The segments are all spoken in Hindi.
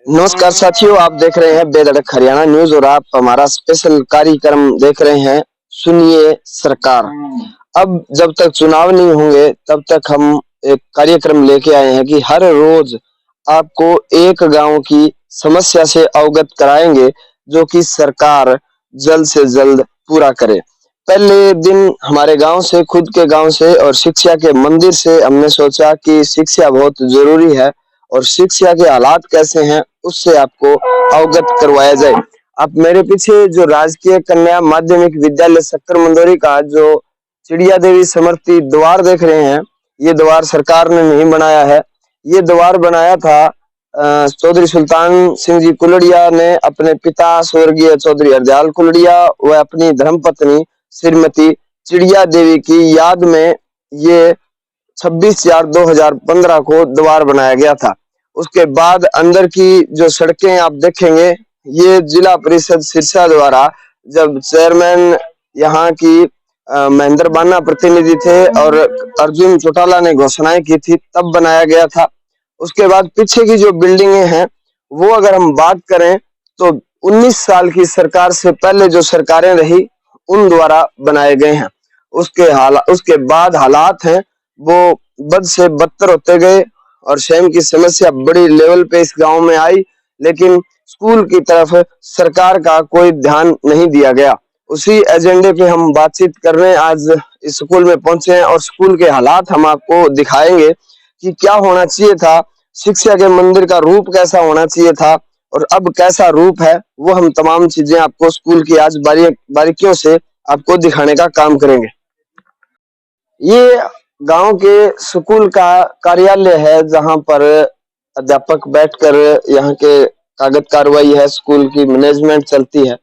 नमस्कार साथियों, आप देख रहे हैं बेधड़क हरियाणा न्यूज और आप हमारा स्पेशल कार्यक्रम देख रहे हैं। सुनिए सरकार। अब जब तक चुनाव नहीं होंगे तब तक हम एक कार्यक्रम लेके आए हैं कि हर रोज आपको एक गांव की समस्या से अवगत कराएंगे, जो कि सरकार जल्द से जल्द पूरा करे। पहले दिन हमारे गांव से, खुद के गांव से और शिक्षा के मंदिर से हमने सोचा कि शिक्षा बहुत जरूरी है और शिक्षा के हालात कैसे हैं उससे आपको अवगत करवाया जाए। आप मेरे पीछे जो राजकीय कन्या माध्यमिक विद्यालय शक्कर मंदोरी का जो चिड़िया देवी समर्पित द्वार देख रहे हैं, ये द्वार सरकार ने नहीं बनाया है। ये द्वार बनाया था चौधरी सुल्तान सिंह जी कुलड़िया ने अपने पिता स्वर्गीय चौधरी हरदयाल कुलड़िया व अपनी धर्मपत्नी श्रीमती चिड़िया देवी की याद में ये 26/4/2015 को द्वार बनाया गया था। उसके बाद अंदर की जो सड़कें आप देखेंगे, ये जिला परिषद सिरसा द्वारा, जब चेयरमैन यहाँ की महेंद्र बाना प्रतिनिधि थे और अर्जुन चौटाला ने घोषणाएं की थी, तब बनाया गया था। उसके बाद पीछे की जो बिल्डिंगें हैं, वो अगर हम बात करें तो 19 साल की सरकार से पहले जो सरकारें रही उन द्वारा बनाए गए हैं। उसके बाद हालात हैं वो बद से बदतर होते गए और शहर की समस्या बड़ी लेवल पे इस गांव में आई, लेकिन स्कूल की तरफ सरकार का कोई ध्यान नहीं दिया गया। उसी एजेंडे पे हम बातचीत कर रहे हैं। आज इस स्कूल में पहुंचे हैं और स्कूल के हालात हम आपको दिखाएंगे कि क्या होना चाहिए था, शिक्षा के मंदिर का रूप कैसा होना चाहिए था और अब कैसा रूप है, वो हम तमाम चीजें आपको स्कूल की आज बारीकियों से आपको दिखाने का काम करेंगे। ये गांव के स्कूल का कार्यालय है, जहां पर अध्यापक बैठकर यहाँ के कागज कार्रवाई है, स्कूल की मैनेजमेंट चलती है।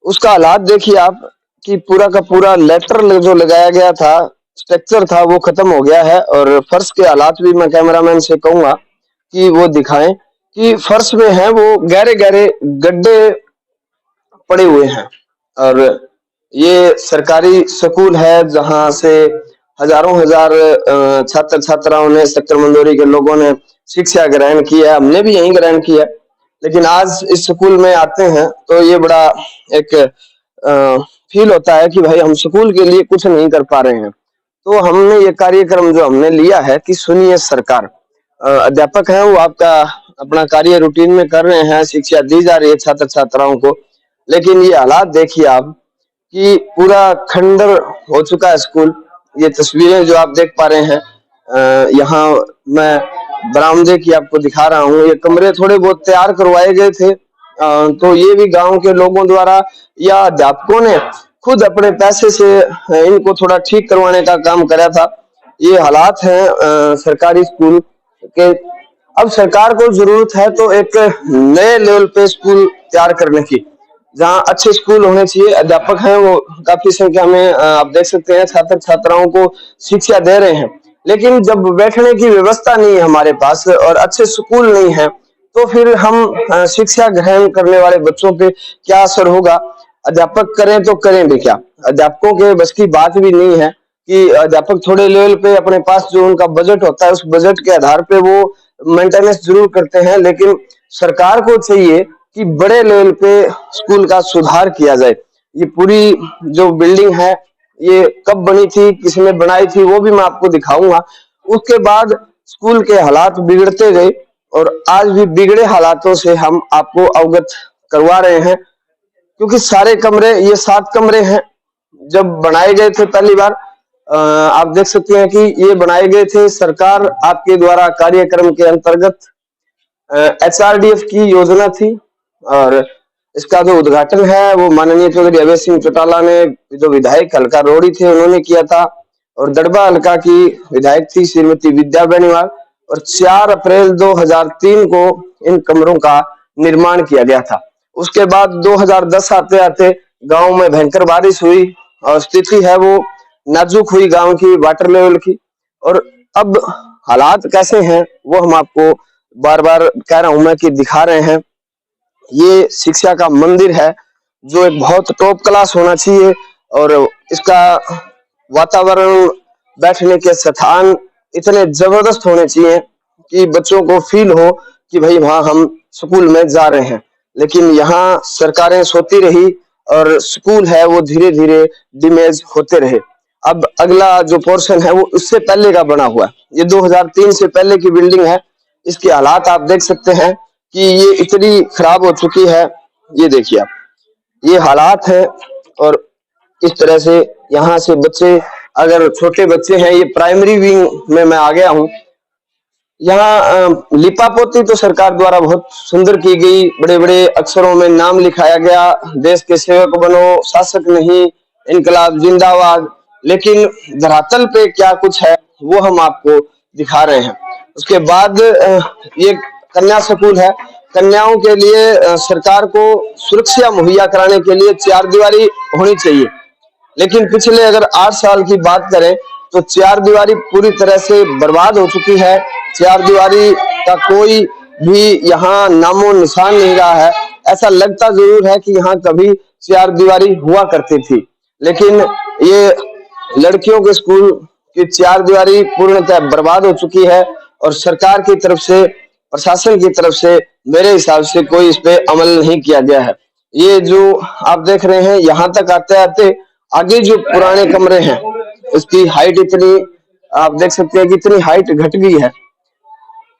उसका हालात देखिए आप कि पूरा का पूरा लेटर जो लगाया गया था, स्ट्रक्चर था, वो खत्म हो गया है। और फर्श के हालात भी मैं कैमरामैन से कहूंगा कि वो दिखाएं कि फर्श में है वो गहरे गहरे गड्ढे पड़े हुए हैं। और ये सरकारी स्कूल है जहां से हजारों हजार छात्र छात्राओं ने, शक्कर मंदोरी के लोगों ने शिक्षा ग्रहण की है। हमने भी यहीं ग्रहण किया, लेकिन आज इस स्कूल में आते हैं तो ये बड़ा एक फील होता है कि भाई हम स्कूल के लिए कुछ नहीं कर पा रहे हैं। तो हमने ये कार्यक्रम जो हमने लिया है कि सुनिए सरकार। अध्यापक हैं वो आपका अपना कार्य रूटीन में कर रहे हैं, शिक्षा दी जा रही है छात्र छात्राओं को, लेकिन ये हालात देखिए आप कि पूरा खंडर हो चुका है स्कूल। ये तस्वीरें जो आप देख पा रहे हैं, यहाँ मैं बरामदे की आपको दिखा रहा हूँ। ये कमरे थोड़े बहुत तैयार करवाए गए थे, तो ये भी गांव के लोगों द्वारा या अध्यापकों ने खुद अपने पैसे से इनको थोड़ा ठीक करवाने का काम करा था। ये हालात हैं सरकारी स्कूल के। अब सरकार को जरूरत है तो एक नए लेवल पे स्कूल तैयार करने की, जहाँ अच्छे स्कूल होने चाहिए। अध्यापक हैं वो काफी संख्या में, आप देख सकते हैं, छात्र छात्राओं को शिक्षा दे रहे हैं, लेकिन जब बैठने की व्यवस्था नहीं है हमारे पास और अच्छे स्कूल नहीं है, तो फिर हम शिक्षा ग्रहण करने वाले बच्चों पे क्या असर होगा। अध्यापक करें तो करें भी क्या, अध्यापकों के बस की बात भी नहीं है कि अध्यापक थोड़े लेवल पे अपने पास जो उनका बजट होता है उस बजट के आधार पे वो मेंटेनेंस जरूर करते हैं, लेकिन सरकार को चाहिए कि बड़े लेवल पे स्कूल का सुधार किया जाए। ये पूरी जो बिल्डिंग है ये कब बनी थी, किसने बनाई थी, वो भी मैं आपको दिखाऊंगा। उसके बाद स्कूल के हालात बिगड़ते गए और आज भी बिगड़े हालातों से हम आपको अवगत करवा रहे हैं, क्योंकि सारे कमरे, ये 7 कमरे हैं, जब बनाए गए थे पहली बार, आप देख सकते हैं कि ये बनाए गए थे सरकार आपके द्वारा कार्यक्रम के अंतर्गत। HRDF की योजना थी और इसका जो उद्घाटन है वो माननीय चौधरी अभय सिंह चौटाला ने, जो विधायक हल्का रोड़ी थे, उन्होंने किया था। और दड़बा हल्का की विधायक थी श्रीमती विद्या बेनीवाल। और 4 अप्रैल 2003 को इन कमरों का निर्माण किया गया था। उसके बाद 2010 आते आते गांव में भयंकर बारिश हुई और स्थिति है वो नाजुक हुई गांव की, वाटर लेवल की। और अब हालात कैसे हैं वो हम आपको बार बार कह रहा हूं मैं कि दिखा रहे हैं। ये शिक्षा का मंदिर है जो एक बहुत टॉप क्लास होना चाहिए और इसका वातावरण, बैठने के स्थान इतने जबरदस्त होने चाहिए कि बच्चों को फील हो कि भाई वहां हम स्कूल में जा रहे हैं, लेकिन यहाँ सरकारें सोती रही और स्कूल है वो धीरे धीरे डिमेज होते रहे। अब अगला जो पोर्शन है वो उससे पहले का बना हुआ है, ये 2003 से पहले की बिल्डिंग है। इसके हालात आप देख सकते हैं कि ये इतनी खराब हो चुकी है। ये देखिए आप, ये हालात है। और इस तरह से यहाँ से बच्चे, अगर छोटे बच्चे हैं, ये प्राइमरी विंग में मैं आ गया हूँ। यहाँ लिपा पोती तो सरकार द्वारा बहुत सुंदर की गई, बड़े बड़े अक्षरों में नाम लिखाया गया, देश के सेवक बनो, शासक नहीं, इनकलाब जिंदाबाद। लेकिन धरातल पे क्या कुछ है वो हम आपको दिखा रहे हैं। उसके बाद ये कन्या स्कूल है। कन्याओं के लिए सरकार को सुरक्षा मुहैया कराने के लिए चार दीवारी होनी चाहिए, लेकिन पिछले अगर 8 साल की बात करें तो चार दीवारी पूरी तरह से बर्बाद हो चुकी है। चार दीवारी का कोई भी यहाँ नामो निशान नहीं रहा है। ऐसा लगता जरूर है कि यहाँ कभी चार दीवारी हुआ करती थी, लेकिन ये लड़कियों के स्कूल की चार दीवारी पूर्णतः बर्बाद हो चुकी है और सरकार की तरफ से, प्रशासन की तरफ से मेरे हिसाब से कोई इस पे अमल नहीं किया गया है। ये जो आप देख रहे हैं, यहाँ तक आते आते आगे जो पुराने कमरे हैं उसकी हाइट इतनी, आप देख सकते हैं कि इतनी हाइट घट गई है।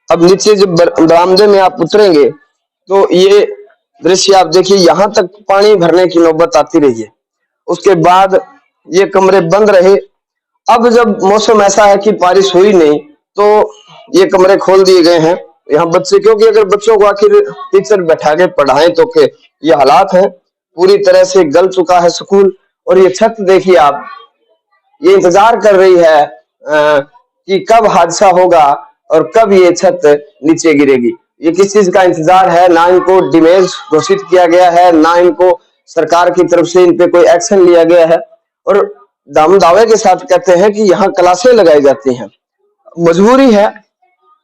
अब नीचे जब बरामदे में आप उतरेंगे तो ये दृश्य आप देखिए, यहाँ तक पानी भरने की नौबत आती रही है। उसके बाद ये कमरे बंद रहे। अब जब मौसम ऐसा है कि बारिश हुई नहीं तो ये कमरे खोल दिए गए हैं। यहाँ बच्चे, क्योंकि अगर बच्चों को आखिर टीचर बैठा के पढ़ाएं तो के ये हालात है, पूरी तरह से गल चुका है स्कूल। और ये छत देखिए आप, ये इंतजार कर रही है कि कब हादसा होगा और कब ये छत नीचे गिरेगी। ये किस चीज का इंतजार है? ना इनको डिमेज घोषित किया गया है, ना इनको सरकार की तरफ से इन पे कोई एक्शन लिया गया है। और हम दावे के साथ कहते हैं कि यहाँ क्लासें लगाई जाती हैं। मजबूरी है,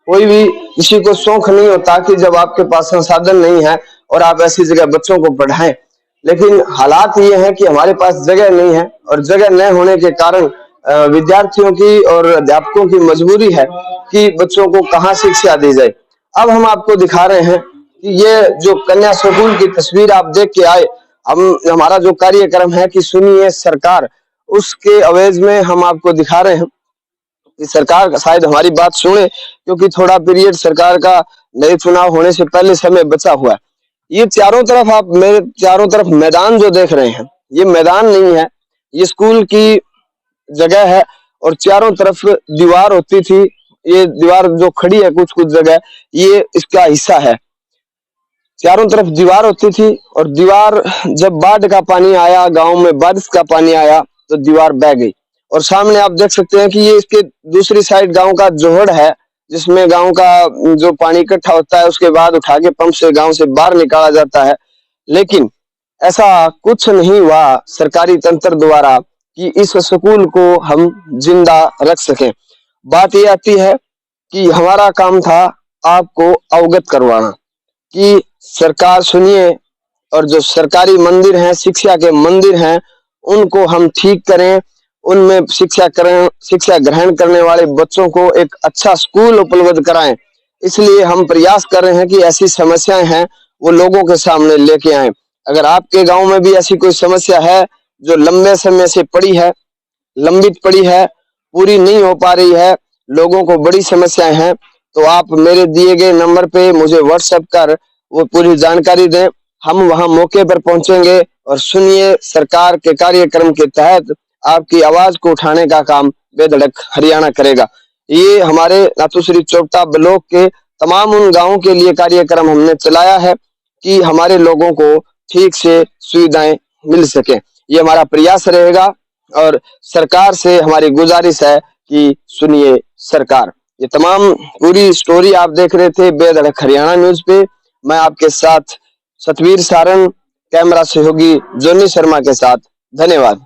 कोई भी किसी को शौक नहीं होता कि जब आपके पास संसाधन नहीं है और आप ऐसी जगह बच्चों को पढ़ाएं, लेकिन हालात ये है कि हमारे पास जगह नहीं है और जगह न होने के कारण विद्यार्थियों की और अध्यापकों की मजबूरी है कि बच्चों को कहाँ शिक्षा दी जाए। अब हम आपको दिखा रहे हैं कि ये जो कन्या स्कूल की तस्वीर आप देख के आए, हमारा जो कार्यक्रम है कि सुनिए सरकार, उसके अवेज में हम आपको दिखा रहे हैं कि सरकार शायद हमारी बात सुने, क्योंकि थोड़ा पीरियड सरकार का नए चुनाव होने से पहले समय बचा हुआ है। ये चारों तरफ आप मेरे चारों तरफ मैदान जो देख रहे हैं, ये मैदान नहीं है, ये स्कूल की जगह है। और चारों तरफ दीवार होती थी, ये दीवार जो खड़ी है कुछ कुछ जगह, ये इसका हिस्सा है। चारों तरफ दीवार होती थी और दीवार, जब बाढ़ का पानी आया, गांव में बारिश का पानी आया तो दीवार बह गई। और सामने आप देख सकते हैं कि ये इसके दूसरी साइड गांव का जोहड़ है, जिसमें गांव का जो पानी इकट्ठा होता है उसके बाद उठा के पंप से गांव से बाहर निकाला जाता है। लेकिन ऐसा कुछ नहीं हुआ सरकारी तंत्र द्वारा कि इस स्कूल को हम जिंदा रख सकें। बात ये आती है कि हमारा काम था आपको अवगत करवाना कि सरकार सुनिए, और जो सरकारी मंदिर हैं, शिक्षा के मंदिर हैं, उनको हम ठीक करें, उनमें शिक्षा ग्रहण करने वाले बच्चों को एक अच्छा स्कूल उपलब्ध कराएं। इसलिए हम प्रयास कर रहे हैं कि ऐसी समस्याएं हैं वो लोगों के सामने लेके आए। अगर आपके गांव में भी ऐसी कोई समस्या है जो लंबे समय से पड़ी है, लंबित पड़ी है, पूरी नहीं हो पा रही है, लोगों को बड़ी समस्याएं हैं, तो आप मेरे दिए गए नंबर पे मुझे व्हाट्सएप कर वो पूरी जानकारी दें। हम वहां मौके पर पहुंचेंगे और सुनिए सरकार के कार्यक्रम के तहत आपकी आवाज को उठाने का काम बेधड़क हरियाणा करेगा। ये हमारे नाथूश्री चोपटा ब्लॉक के तमाम उन गांवों के लिए कार्यक्रम हमने चलाया है कि हमारे लोगों को ठीक से सुविधाएं मिल सके। ये हमारा प्रयास रहेगा और सरकार से हमारी गुजारिश है कि सुनिए सरकार। ये तमाम पूरी स्टोरी आप देख रहे थे बेधड़क हरियाणा न्यूज पे। मैं आपके साथ सतवीर सारंग, कैमरा सहयोगी जोनी शर्मा के साथ। धन्यवाद।